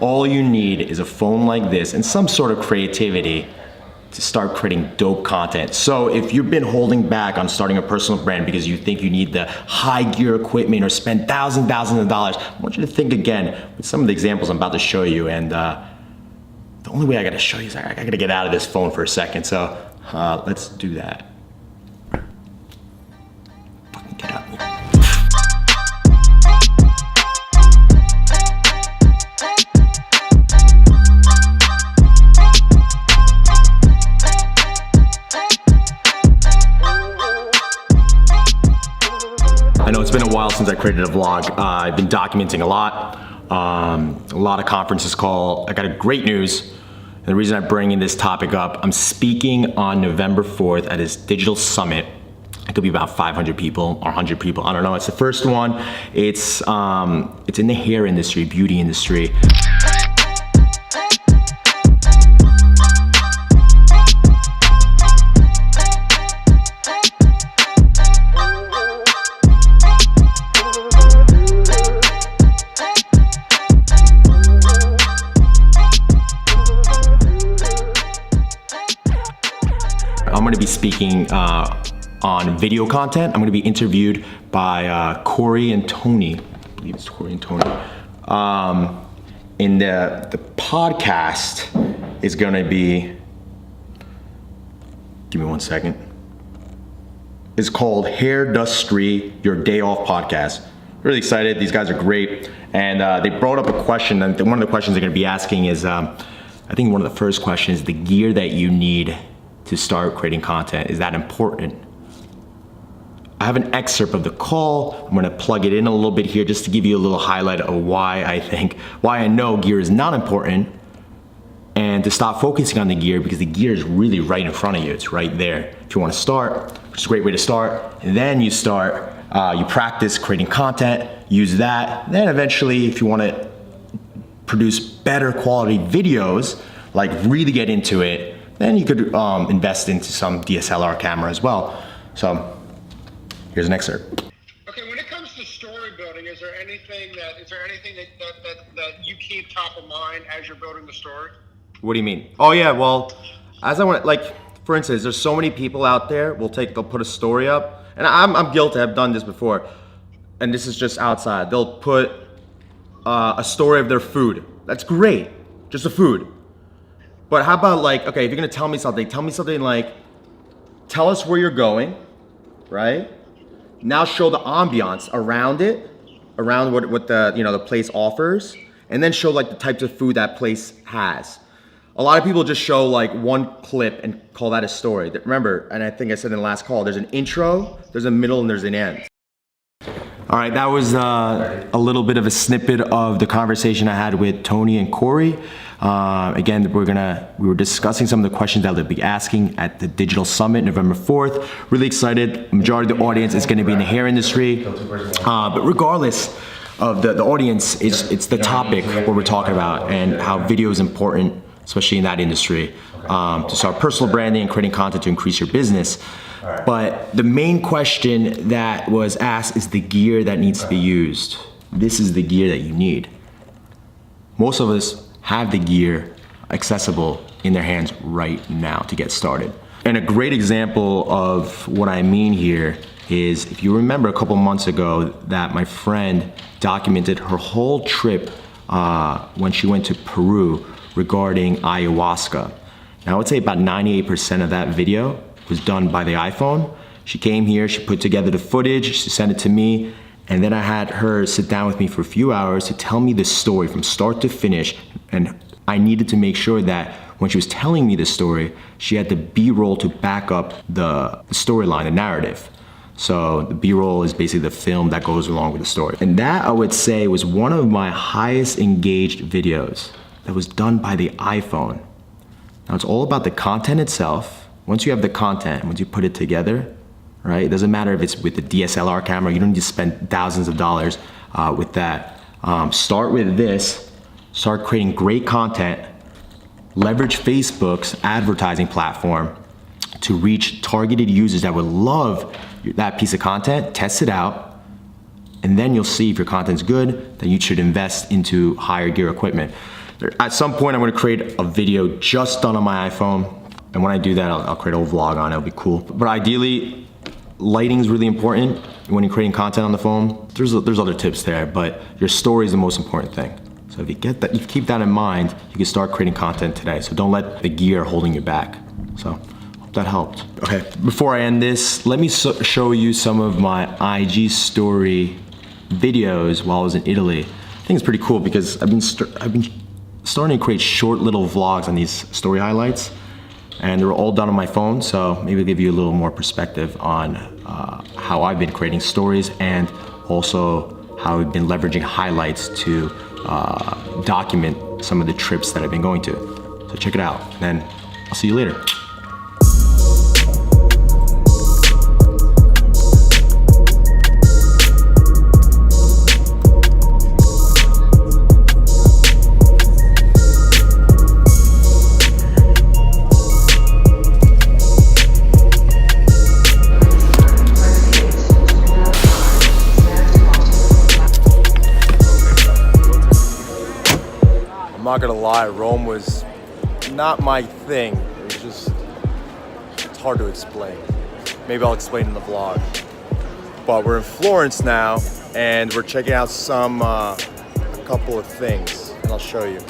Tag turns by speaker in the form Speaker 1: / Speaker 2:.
Speaker 1: All you need is a phone like this and some sort of creativity to start creating dope content. So if you've been holding back on starting a personal brand because you think you need the high gear equipment or spend thousands of dollars, I want you to think again with some of the examples I'm about to show you. And the only way I gotta show you is I gotta get out of this phone for a second. So let's do that. Fucking get out of here. I know it's been a while since I created a vlog. I've been documenting a lot of conferences call. I got a great news. And the reason I'm bringing this topic up, I'm speaking on November 4th at this digital summit. It could be about 500 people or 100 people, I don't know. It's the first one. It's in the hair industry, beauty industry. I'm gonna be speaking on video content. I'm gonna be interviewed by Corey and Tony. I believe it's Corey and Tony. And the podcast is gonna be, give me one second. It's called Hair Dustry, Your Day Off Podcast. Really excited, these guys are great. And they brought up a question, and one of the questions they're gonna be asking is, I think one of the first questions is the gear that you need to start creating content. Is that important? I have an excerpt of the call. I'm gonna plug it in a little bit here just to give you a little highlight of why I know gear is not important, and to stop focusing on the gear because the gear is really right in front of you. It's right there. If you wanna start, which is a great way to start, and then you start, you practice creating content, use that, then eventually if you wanna produce better quality videos, like really get into it, then you could invest into some DSLR camera as well. So here's an excerpt.
Speaker 2: Okay, when it comes to story building, is there anything that you keep top of mind as you're building the story?
Speaker 1: What do you mean? Oh yeah, well, as I want, like, for instance, there's so many people out there, they'll put a story up, and I'm guilty, I've done this before, and this is just outside. They'll put a story of their food. That's great, just the food. But how about like, okay, if you're gonna tell me something like, tell us where you're going, right? Now show the ambiance around it, around what the, the place offers, and then show like the types of food that place has. A lot of people just show like one clip and call that a story. Remember, and I think I said in the last call, there's an intro, there's a middle, and there's an end. All right, that was a little bit of a snippet of the conversation I had with Tony and Corey. Again, we were discussing some of the questions that they'll be asking at the Digital Summit, November 4th. Really excited. Majority of the audience is going to be in the hair industry. But regardless of the audience, it's the topic what we're talking about and how video is important, especially in that industry, to start personal branding and creating content to increase your business. But the main question that was asked is the gear that needs to be used. This is the gear that you need. Most of us have the gear accessible in their hands right now to get started. And a great example of what I mean here is, if you remember a couple months ago that my friend documented her whole trip when she went to Peru regarding ayahuasca. Now I would say about 98% of that video was done by the iPhone. She came here, she put together the footage, she sent it to me, and then I had her sit down with me for a few hours to tell me the story from start to finish. And I needed to make sure that when she was telling me the story, she had the B-roll to back up the storyline, the narrative. So the B-roll is basically the film that goes along with the story. And that, I would say, was one of my highest engaged videos that was done by the iPhone. Now it's all about the content itself. Once you have the content, once you put it together, right? It doesn't matter if it's with the DSLR camera, you don't need to spend thousands of dollars with that. Start with this, start creating great content, leverage Facebook's advertising platform to reach targeted users that would love that piece of content, test it out, and then you'll see if your content's good, then you should invest into higher gear equipment. At some point, I'm gonna create a video just done on my iPhone, and when I do that, I'll create a whole vlog on it, it'll be cool. But ideally, lighting is really important when you're creating content on the phone. There's other tips there, but your story is the most important thing. So if you get that, you keep that in mind, you can start creating content today. So don't let the gear holding you back. So hope that helped. Okay, before I end this, let me show you some of my IG story videos while I was in Italy. I think it's pretty cool because I've been starting to create short little vlogs on these story highlights, and they're all done on my phone, so maybe it'll give you a little more perspective on how I've been creating stories, and also how I've been leveraging highlights to document some of the trips that I've been going to. So check it out, and then I'll see you later. I'm not gonna lie, Rome was not my thing. It was it's hard to explain. Maybe I'll explain in the vlog. But we're in Florence now, and we're checking out a couple of things, and I'll show you.